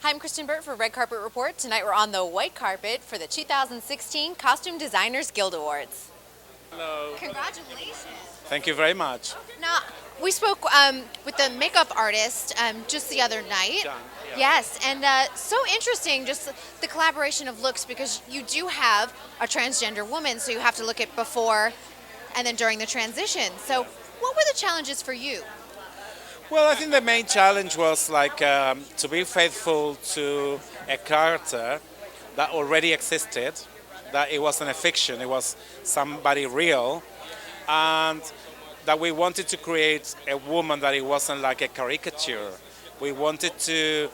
Hi, I'm Kristyn Burtt for Red Carpet Report. Tonight we're on the white carpet for the 2016 Costume Designers Guild Awards. Hello. Congratulations. Thank you very much. Now, we spoke with the makeup artist just the other night. John, yeah. Yes, and so interesting just the collaboration of looks because you do have a transgender woman, so you have to look at before and then during the transition. So what were the challenges for you? Well, I think the main challenge was to be faithful to a character that already existed, that it wasn't a fiction, it was somebody real, and that we wanted to create a woman that it wasn't like a caricature. We wanted to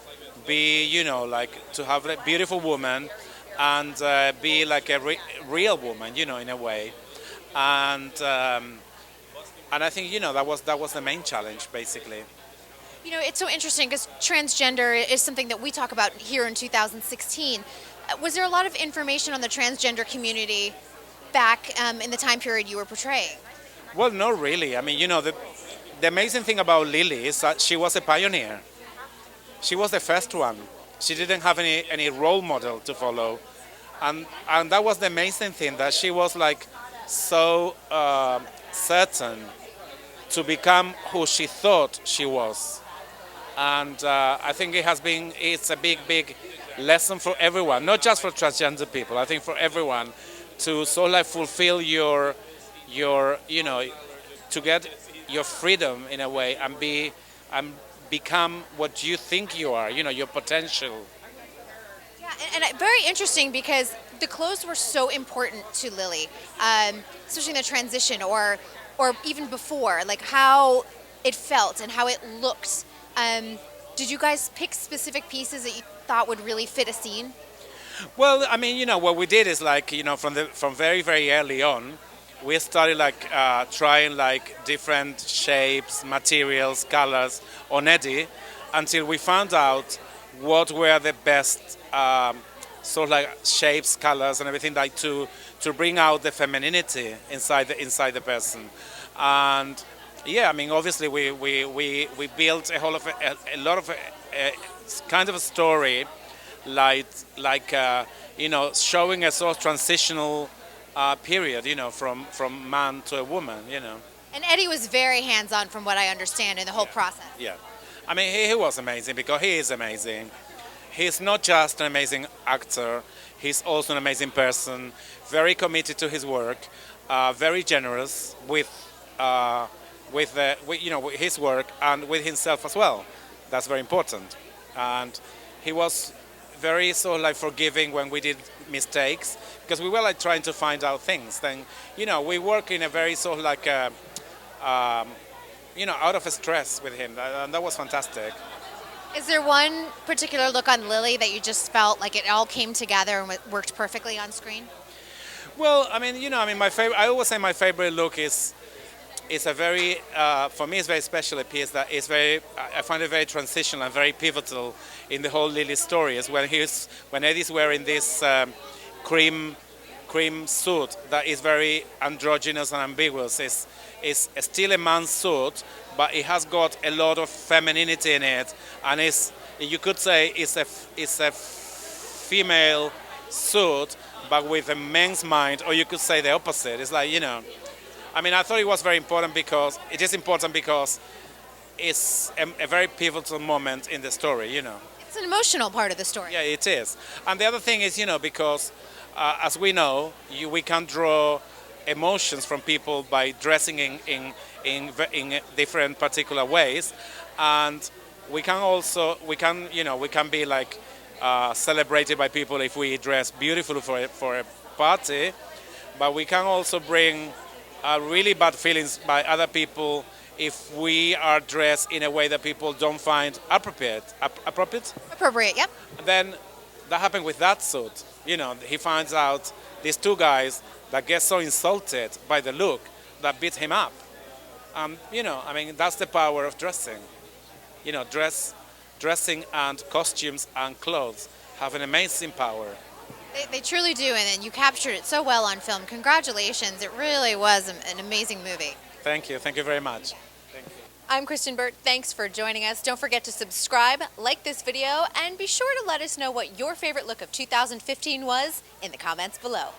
be, to have a beautiful woman and be like a real woman, in a way. And I think that was the main challenge, basically. You know, it's so interesting because transgender is something that we talk about here in 2016. Was there a lot of information on the transgender community back in the time period you were portraying? Well, not really. I mean, the amazing thing about Lily is that she was a pioneer. She was the first one. She didn't have any role model to follow, and that was the amazing thing, that she was like so certain to become who she thought she was. And I think it's a big lesson for everyone, not just for transgender people. I think for everyone to sort of fulfill your to get your freedom in a way and become what you think you are, your potential. Yeah, and very interesting because the clothes were so important to Lily, especially in the transition or even before, like how it felt and how it looked. Did you guys pick specific pieces that you thought would really fit a scene? Well, I mean, what we did is from very, very early on, we started trying different shapes, materials, colors on Eddie until we found out what were the best shapes, colors, and everything to bring out the femininity inside the person. And yeah, I mean, obviously we built a lot of kind of a story, showing a sort of transitional period, from man to a woman. And Eddie was very hands-on from what I understand in the whole process. Yeah, I mean, he was amazing because he is amazing. He's not just an amazing actor, he's also an amazing person, very committed to his work, very generous with his work and with himself as well. That's very important. And he was very forgiving when we did mistakes, because we were trying to find out things. Then, we work in a very out of stress with him, and that was fantastic. Is there one particular look on Lily that you just felt like it all came together and worked perfectly on screen? Well, I mean, my favorite. I always say my favorite look is a very, for me, it's very special a piece that is very. I find it very transitional and very pivotal in the whole Lily story. Is when Eddie's wearing this cream suit that is very androgynous and ambiguous. It's still a man's suit, but it has got a lot of femininity in it, and you could say it's a female suit, but with a man's mind, or you could say the opposite. It's I mean, I thought it was very important because it is important because it's a very pivotal moment in the story. It's an emotional part of the story. Yeah, it is. And the other thing is, because as we know, we can draw emotions from people by dressing in different particular ways, and we can be celebrated by people if we dress beautifully for a party, but we can also bring really bad feelings by other people if we are dressed in a way that people don't find appropriate. Appropriate, yep. Then that happened with that suit. He finds out these two guys that get so insulted by the look that beat him up. I mean, that's the power of dressing. Dressing and costumes and clothes have an amazing power. They truly do, and you captured it so well on film. Congratulations. It really was an amazing movie. Thank you very much. Thank you. I'm Kristyn Burtt. Thanks for joining us. Don't forget to subscribe, like this video, and be sure to let us know what your favorite look of 2015 was in the comments below.